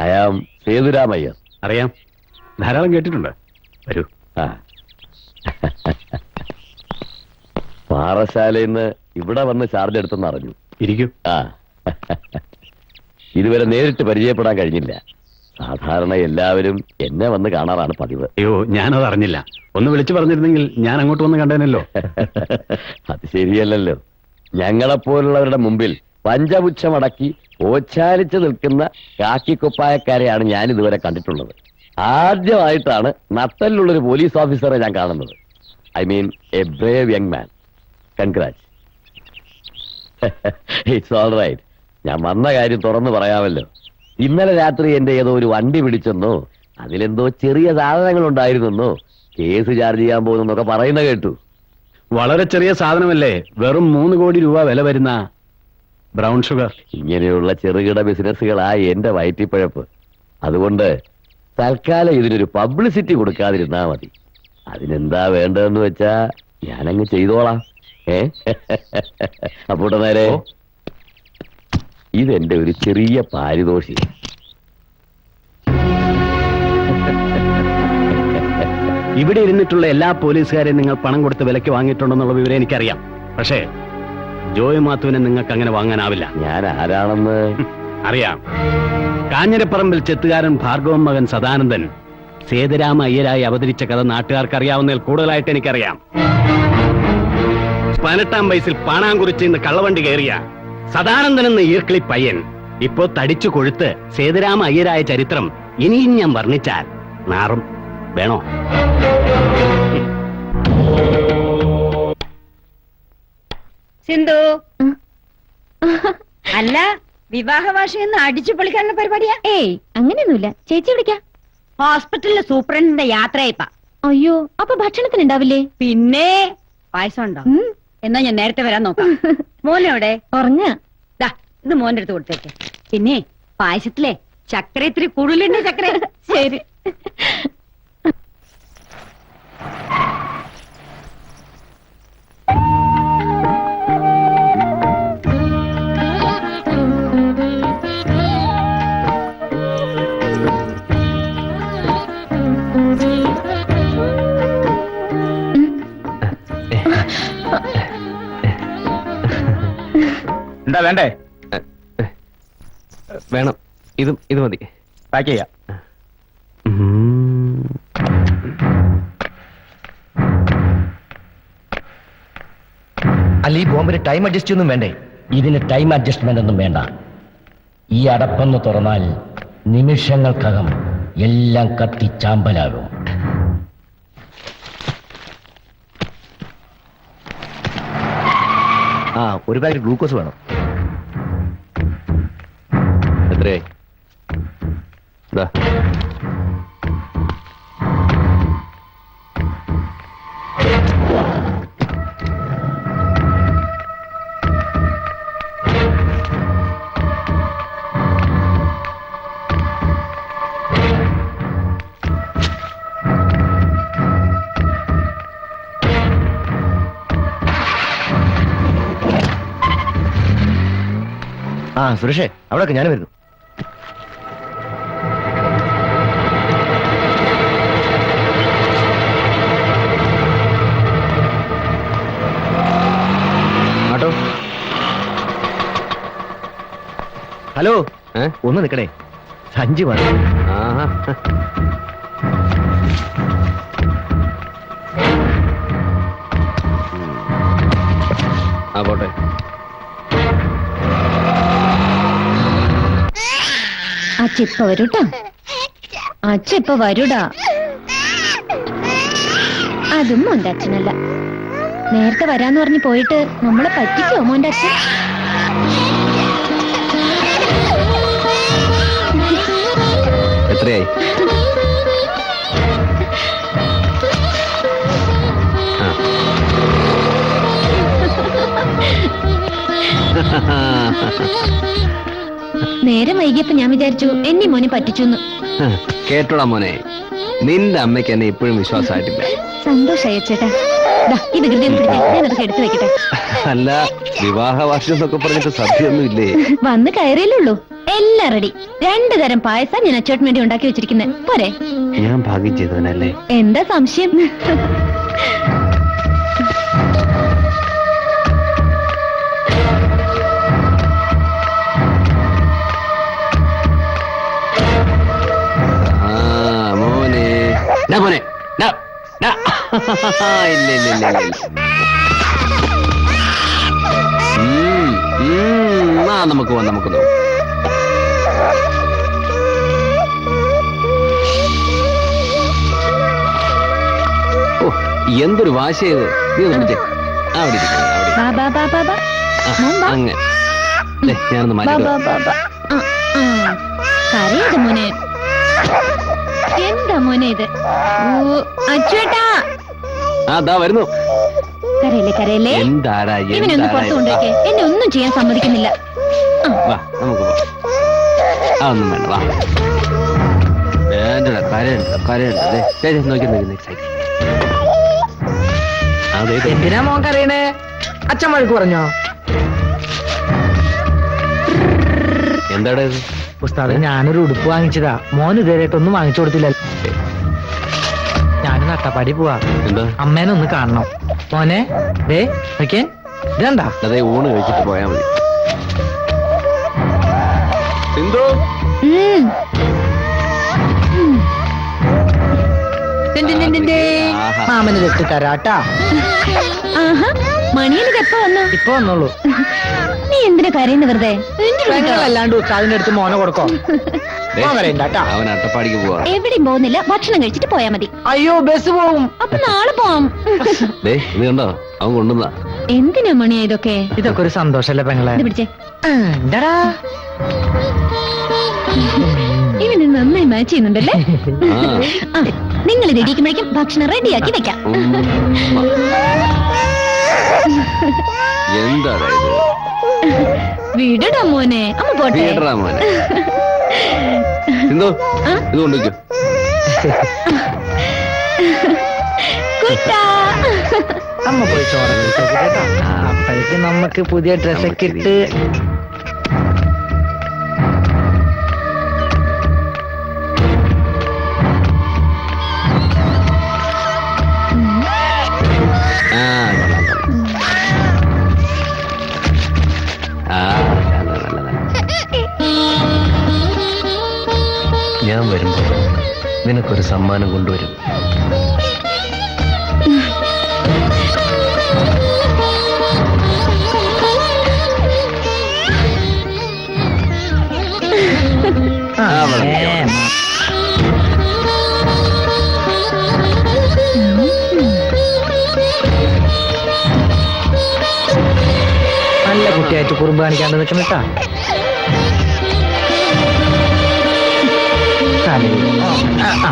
I am Sethurama Iyer. അറിയാം, ധാരാളം കേട്ടിട്ടുണ്ട്. വരൂ. പാറശാലയിൽ നിന്ന് ഇവിടെ വന്ന് ചാർജ് എടുത്തെന്ന് അറിഞ്ഞു. ഇരിക്കൂ. ഇതുവരെ നേരിട്ട് പരിചയപ്പെടാൻ കഴിഞ്ഞില്ല. സാധാരണ എല്ലാവരും എന്നെ വന്ന് കാണാറാണ് പതിവ്. അയ്യോ, ഞാനത് അറിഞ്ഞില്ല. ഒന്ന് വിളിച്ചു പറഞ്ഞിരുന്നെങ്കിൽ ഞാൻ അങ്ങോട്ട് വന്ന് കണ്ടേനല്ലോ. അത് ശരിയല്ലല്ലോ. ഞങ്ങളെപ്പോലുള്ളവരുടെ മുമ്പിൽ പഞ്ചപുച്ഛമടക്കി ഓച്ചാലിച്ച് നിൽക്കുന്ന കാക്കിക്കുപ്പായക്കാരെയാണ് ഞാൻ ഇതുവരെ കണ്ടിട്ടുള്ളത്. ആദ്യമായിട്ടാണ് നട്ടലിലുള്ളൊരു പോലീസ് ഓഫീസറെ ഞാൻ കാണുന്നത്. I mean a brave young man. Congrats. It's all right. ഞാൻ വന്ന കാര്യം തുറന്നു പറയാമല്ലോ. ഇന്നലെ രാത്രി എന്റെ ഏതോ ഒരു വണ്ടി പിടിച്ചെന്നോ അതിലെന്തോ ചെറിയ സാധനങ്ങൾ ഉണ്ടായിരുന്നെന്നോ കേസ് ചാർജ് ചെയ്യാൻ പോകുന്നൊക്കെ പറയുന്ന കേട്ടു. വളരെ ചെറിയ സാധനമല്ലേ, വെറും 3 കോടി രൂപ വില വരുന്ന ബ്രൗൺ ഷുഗർ. ഇങ്ങനെയുള്ള ചെറുകിട ബിസിനസ്സുകളായി എന്റെ വയറ്റിപ്പഴപ്പ്. അതുകൊണ്ട് തൽക്കാലം ഇതിനൊരു പബ്ലിസിറ്റി കൊടുക്കാതിരുന്നാ മതി. അതിനെന്താ വേണ്ടതെന്ന് വെച്ചാ ഞാനങ്ങ് ചെയ്തോളാം. അപ്പോട്ടെ നേരെ. ഇതെന്റെ ഒരു ചെറിയ പാരിതോഷികം. ഇവിടെ ഇരുന്നിട്ടുള്ള എല്ലാ പോലീസുകാരെയും നിങ്ങൾ പണം കൊടുത്ത് വിലയ്ക്ക് വാങ്ങിയിട്ടുണ്ടെന്നുള്ള വിവരം എനിക്കറിയാം. പക്ഷേ ജോയ് മാത്തുവിനെ നിങ്ങൾക്ക് അങ്ങനെ വാങ്ങാനാവില്ല. ഞാൻ ആരാണെന്ന് അറിയാം. കാഞ്ഞിരപ്പറമ്പിൽ ചെത്തുകാരൻ ഭാർഗവൻ മകൻ സദാനന്ദൻ സേതുരാമ അയ്യരായി അവതരിച്ച കഥ നാട്ടുകാർക്ക് അറിയാവുന്നതിൽ കൂടുതലായിട്ട് എനിക്കറിയാം. 18-ാം വയസ്സിൽ പാണാങ്കുറിച്ച് ഇന്ന് കള്ളവണ്ടി കയറിയ സദാനന്ദൻ എന്ന ഈർക്കിളി പയ്യൻ ഇപ്പോ തടിച്ചു കൊഴുത്ത് സേതുരാമ അയ്യരായ ചരിത്രം ഇനിയും ഞാൻ വർണ്ണിച്ചാൽ നാറും. വേണോ? സിന്ധു, അല്ല വിവാഹവാർഷികം അടിച്ചു പൊളിക്കാനുള്ള പരിപാടിയാ? ഏയ്, അങ്ങനെയൊന്നുമില്ല. ചേച്ചി വിളിക്കാം. ഹോസ്പിറ്റലിലെ സൂപ്രണ്ടിന്റെ യാത്രയപ്പാ. അയ്യോ, അപ്പൊ ഭക്ഷണത്തിന് ഉണ്ടാവില്ലേ? പിന്നെ പായസം ഉണ്ടോ? എന്നാ ഞാൻ നേരത്തെ വരാൻ നോക്കാം. മോനെവിടെ? ഉറങ്ങ. ഇത് മോന്റെ അടുത്ത് കൊടുത്തേക്ക്. പിന്നെ പായസത്തിലെ ചക്കര ഇത്തിരി കൂടുതലുണ്ട്. ചക്കര. ശരി. എന്താ വേണ്ടേ? വേണം. ഇത് മതി. പാക്ക് ചെയ്യാം. അല്ല, ഈ ബോംബിന് ടൈം അഡ്ജസ്റ്റ് ഒന്നും വേണ്ടേ? ഇതിന് ടൈം അഡ്ജസ്റ്റ്മെന്റ് ഒന്നും വേണ്ട. ഈ അടപ്പൊന്ന് തുറന്നാൽ നിമിഷങ്ങൾക്കകം എല്ലാം കത്തിച്ചാമ്പലാകും. ഒരു പാക്കറ്റ് ഗ്ലൂക്കോസ് വേണം. എത്രേ? സുരേഷേ, അവിടെയൊക്കെ ഞാൻ വരുന്നു. ആട്ടോ. ഹലോ, ഒന്ന് നിക്കണേ. സഞ്ചി വേണം. പോട്ടെ. അച്ഛ വരൂട്ടാ. അച്ഛ ഇപ്പൊ വരൂടാ. അതും മോന്റെ അച്ഛനല്ല. നേരത്തെ വരാന്ന് പറഞ്ഞ് പോയിട്ട് നമ്മളെ പറ്റിക്കോ മോന്റെ അച്ഛൻ? എത്രയായി? നേരെ വൈകിയപ്പോ ഞാൻ വിചാരിച്ചു എന്നെ മോനെ പറ്റിച്ചു. കേട്ടോടാ മോനെ, നിന്റെ അമ്മയ്ക്ക് എന്നെ ഇപ്പോഴും വിശ്വാസമായിട്ടില്ല. സന്തോഷായി ചേട്ടാ. ഈ വികൃതി ഞാനതൊക്കെ എടുത്തു വെക്കട്ടെ. അല്ല, വിവാഹ വാർഷികം എന്നൊക്കെ പറഞ്ഞിട്ട് സദ്യയൊന്നും ഇല്ലേ? വന്ന് കയറിയല്ലുള്ളൂ. എല്ലാം റെഡി. 2 തരം പായസം ഞാൻ അച്ചോട്ടിന് വേണ്ടി ഉണ്ടാക്കി വെച്ചിരിക്കുന്നത്. പോരെ? ഞാൻ ഭാഗ്യം ചെയ്തവനല്ലേ? എന്താ സംശയം? മോനെ മോനെ ഇല്ല ഇല്ല ഇല്ല ഇല്ല. നമുക്ക് പോവാം, നമുക്ക് നോക്കാം. ഓ, എന്തൊരു വാശ ചെയ്ത് നീ ഒന്ന് പിടിച്ചേ. അവിടെ ഇരിക്ക്, അവിടെ ഇരിക്ക്. ബാ, ബാ, ബാ, ബാ, ബാ. മോൻ ബാ. അങ്ങ് ദേ, ഞാനൊന്ന് ബാ, മാറ്റി ബാ, ബാ, ബാ. കരയത് മോനെ. എന്താ മോനെ ഇത്? അച്ചുവേട്ടാ, അതാ വരുന്നു. കരയല്ലേ കരയല്ലേ. എന്താടാ ഇവനെ ഒന്ന് പുറത്തു കൊണ്ടുവയ്ക്കേ. എന്നെ ഒന്നും ചെയ്യാൻ സമ്മതിക്കുന്നില്ല. വാ, നമുക്ക് പോവാം. അതൊന്നും വേണ്ട, വാ. വേണ്ടടാ, കരയുണ്ട് കരയുണ്ട്. നോക്കി നോക്കി. അതെ, എന്തിനാ മോൻ കരയണേ? അച്ഛൻ വഴക്ക് പറഞ്ഞോ? എന്താടാ ഇത്? ഉസ്താദെ, ഞാനൊരു ഉടുപ്പ് വാങ്ങിച്ചതാ. മോൻ ഇതുവരെയായിട്ടൊന്നും വാങ്ങിച്ചു കൊടുത്തില്ല. ഞാൻ നട്ടപ്പാടി പോവാ. എന്താ? അമ്മേനെ ഒന്ന് കാണണം. മോനെ ദേ നോക്കിയേ, ഇതെന്താ? അതെ, ഊണ് കഴിച്ചിട്ട് പോയാ മതി. സിന്ധു, ആഹാ. മാമന് തെറ്റ് തരാട്ടാ. ആഹാ, മണിയനക്ക് എപ്പോ വന്നു? ഇപ്പൊ വന്നോളൂ. നീ എന്തിനാ കരയുന്ന വെറുതെ? പെങ്ങളല്ലാണ്ട് ഉസ്താദിന്റെ അടുത്ത് മോനെ കൊടുക്കോ? ദേ, മോൻ കരയണ്ടാട്ടാ. അവൻ അട്ടപ്പാടിക്ക് പോവാ. എവിടെയും പോകുന്നില്ല, ഭക്ഷണം കഴിച്ചിട്ട് പോയാ മതി. അയ്യോ, ബസ് പോവും. അപ്പൊ നാളെ പോവാം. ദേ, ഇത് കണ്ടോ, അവൻ കൊണ്ടുവന്ന. എന്തിനാ മണിയാ ഇതൊക്കെ? ഇതൊക്കെ ഒരു സന്തോഷല്ലേ പെങ്ങളെ? ഇത് പിടിച്ചേ. എന്താടാ? ഇവന് നന്നായി മാച്ച് ചെയ്യുന്നുണ്ടല്ലേ? ആ. നിങ്ങൾ ഇത് ഇടിക്കുമ്പോഴേക്കും ഭക്ഷണം റെഡിയാക്കി വെക്കാം. എന്താടാ ഇത്? വിടടാ മോനെ, അമ്മ പോട്ടെ. വീടറാ മോനെ. സിന്ധു, ഇത് കൊണ്ടുവയ്ക്കോ. കുട്ടാ. അമ്മ പോയി ചോറ് കഴിച്ചോക്ക് കേട്ടോ. അപ്പോഴേക്ക് നമുക്ക് പുതിയ ഡ്രസ്സൊക്കെ ഇട്ട് ആ, കൊള്ളാം, കൊള്ളാം. ആ, നല്ല, നല്ല, നല്ല. ഞാൻ വരുമ്പോ നിനക്കൊരു സമ്മാനം കൊണ്ടുവരും. നല്ല കുട്ടിയായിട്ട് കുറുമ്പ് കാണിക്കാണ്ട് നിൽക്കണട്ടാ. ആ